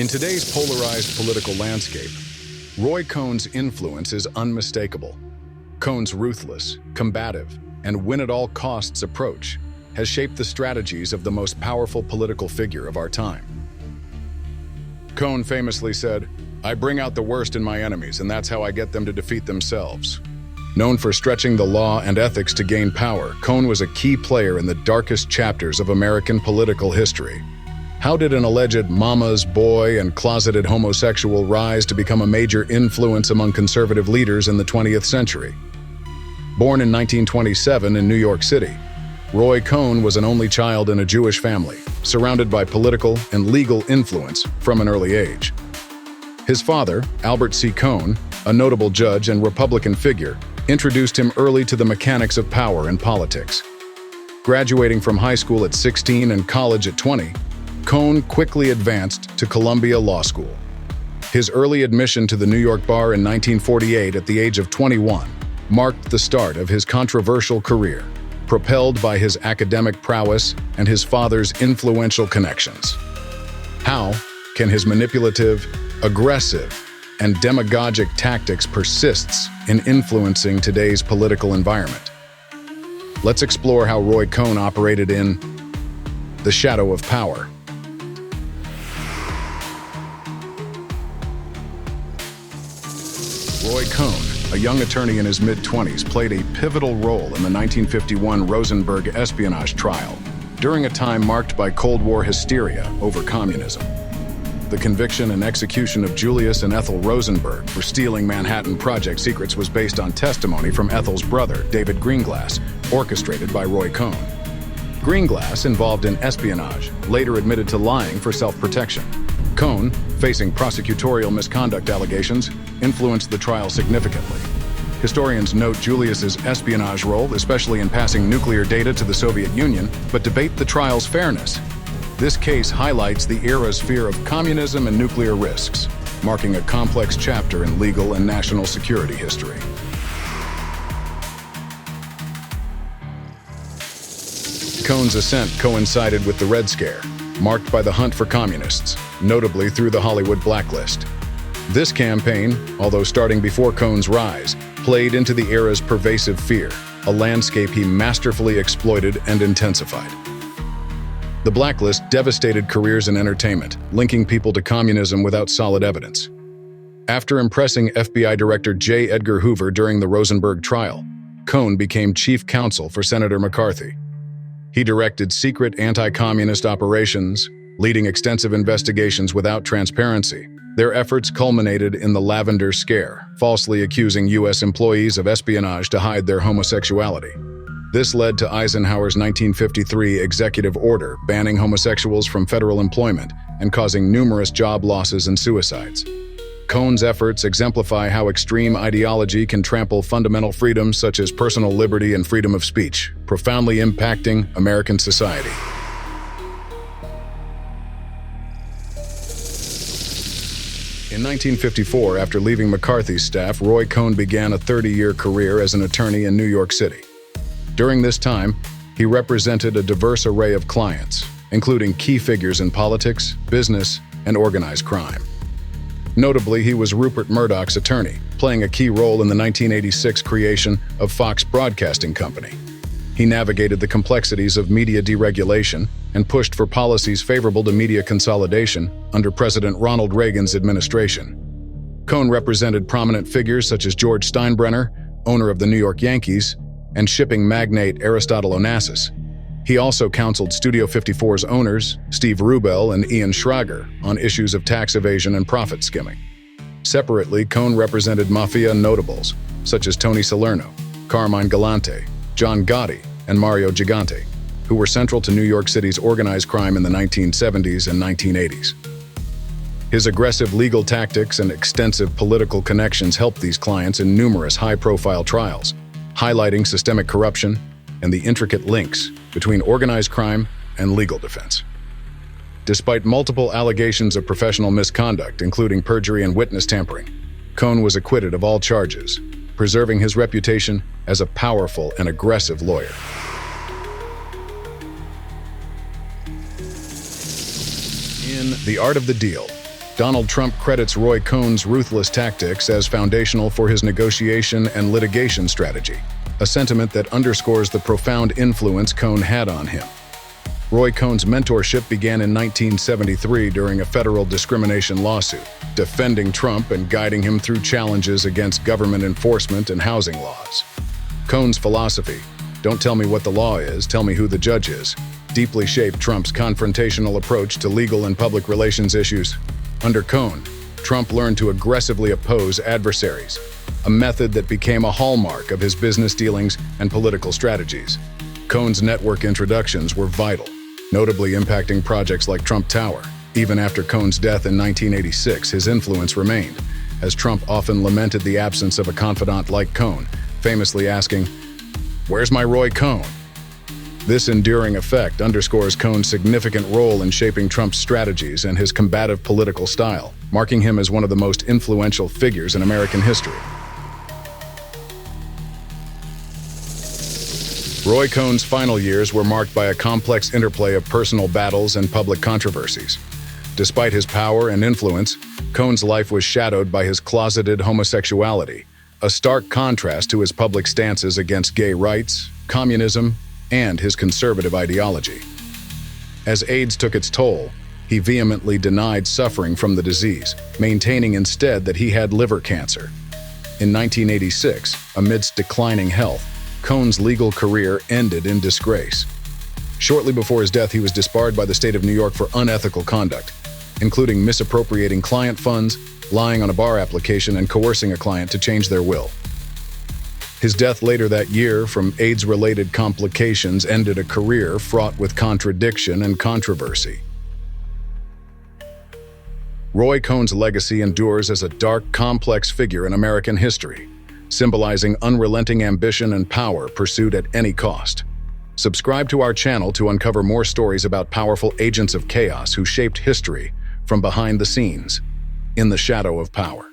In today's polarized political landscape, Roy Cohn's influence is unmistakable. Cohn's ruthless, combative, and win-at-all-costs approach has shaped the strategies of the most powerful political figure of our time. Cohn famously said, "I bring out the worst in my enemies, and that's how I get them to defeat themselves." Known for stretching the law and ethics to gain power, Cohn was a key player in the darkest chapters of American political history. How did an alleged mama's boy and closeted homosexual rise to become a major influence among conservative leaders in the 20th century? Born in 1927 in New York City, Roy Cohn was an only child in a Jewish family, surrounded by political and legal influence from an early age. His father, Albert C. Cohn, a notable judge and Republican figure, introduced him early to the mechanics of power and politics. Graduating from high school at 16 and college at 20, Cohn quickly advanced to Columbia Law School. His early admission to the New York bar in 1948 at the age of 21 marked the start of his controversial career, propelled by his academic prowess and his father's influential connections. How can his manipulative, aggressive, and demagogic tactics persist in influencing today's political environment? Let's explore how Roy Cohn operated in the shadow of power. Roy Cohn, a young attorney in his mid-20s, played a pivotal role in the 1951 Rosenberg espionage trial, during a time marked by Cold War hysteria over communism. The conviction and execution of Julius and Ethel Rosenberg for stealing Manhattan Project secrets was based on testimony from Ethel's brother, David Greenglass, orchestrated by Roy Cohn. Greenglass, involved in espionage, later admitted to lying for self-protection. Cohn, facing prosecutorial misconduct allegations, influenced the trial significantly. Historians note Julius's espionage role, especially in passing nuclear data to the Soviet Union, but debate the trial's fairness. This case highlights the era's fear of communism and nuclear risks, marking a complex chapter in legal and national security history. Cohn's ascent coincided with the Red Scare, marked by the hunt for communists, notably through the Hollywood blacklist. This campaign, although starting before Cohn's rise, played into the era's pervasive fear, a landscape he masterfully exploited and intensified. The blacklist devastated careers in entertainment, linking people to communism without solid evidence. After impressing FBI Director J. Edgar Hoover during the Rosenberg trial, Cohn became chief counsel for Senator McCarthy. He directed secret anti-communist operations, leading extensive investigations without transparency. Their efforts culminated in the Lavender Scare, falsely accusing U.S. employees of espionage to hide their homosexuality. This led to Eisenhower's 1953 executive order banning homosexuals from federal employment and causing numerous job losses and suicides. Cohn's efforts exemplify how extreme ideology can trample fundamental freedoms such as personal liberty and freedom of speech, profoundly impacting American society. In 1954, after leaving McCarthy's staff, Roy Cohn began a 30-year career as an attorney in New York City. During this time, he represented a diverse array of clients, including key figures in politics, business, and organized crime. Notably, he was Rupert Murdoch's attorney, playing a key role in the 1986 creation of Fox Broadcasting Company. He navigated the complexities of media deregulation and pushed for policies favorable to media consolidation under President Ronald Reagan's administration. Cohn represented prominent figures such as George Steinbrenner, owner of the New York Yankees, and shipping magnate Aristotle Onassis. He also counseled Studio 54's owners, Steve Rubel and Ian Schrager, on issues of tax evasion and profit skimming. Separately, Cohn represented mafia notables, such as Tony Salerno, Carmine Galante, John Gotti, and Mario Gigante, who were central to New York City's organized crime in the 1970s and 1980s. His aggressive legal tactics and extensive political connections helped these clients in numerous high-profile trials, highlighting systemic corruption and the intricate links between organized crime and legal defense. Despite multiple allegations of professional misconduct, including perjury and witness tampering, Cohn was acquitted of all charges, preserving his reputation as a powerful and aggressive lawyer. In The Art of the Deal, Donald Trump credits Roy Cohn's ruthless tactics as foundational for his negotiation and litigation strategy, a sentiment that underscores the profound influence Cohn had on him. Roy Cohn's mentorship began in 1973 during a federal discrimination lawsuit, defending Trump and guiding him through challenges against government enforcement and housing laws. Cohn's philosophy, "Don't tell me what the law is, tell me who the judge is," deeply shaped Trump's confrontational approach to legal and public relations issues. Under Cohn, Trump learned to aggressively oppose adversaries, a method that became a hallmark of his business dealings and political strategies. Cohn's network introductions were vital, notably impacting projects like Trump Tower. Even after Cohn's death in 1986, his influence remained, as Trump often lamented the absence of a confidant like Cohn, famously asking, "Where's my Roy Cohn?" This enduring effect underscores Cohn's significant role in shaping Trump's strategies and his combative political style, marking him as one of the most influential figures in American history. Roy Cohn's final years were marked by a complex interplay of personal battles and public controversies. Despite his power and influence, Cohn's life was shadowed by his closeted homosexuality, a stark contrast to his public stances against gay rights, communism, and his conservative ideology. As AIDS took its toll, he vehemently denied suffering from the disease, maintaining instead that he had liver cancer. In 1986, amidst declining health, Cohn's legal career ended in disgrace. Shortly before his death, he was disbarred by the state of New York for unethical conduct, including misappropriating client funds, lying on a bar application, and coercing a client to change their will. His death later that year from AIDS-related complications ended a career fraught with contradiction and controversy. Roy Cohn's legacy endures as a dark, complex figure in American history, symbolizing unrelenting ambition and power pursued at any cost. Subscribe to our channel to uncover more stories about powerful agents of chaos who shaped history from behind the scenes, in the shadow of power.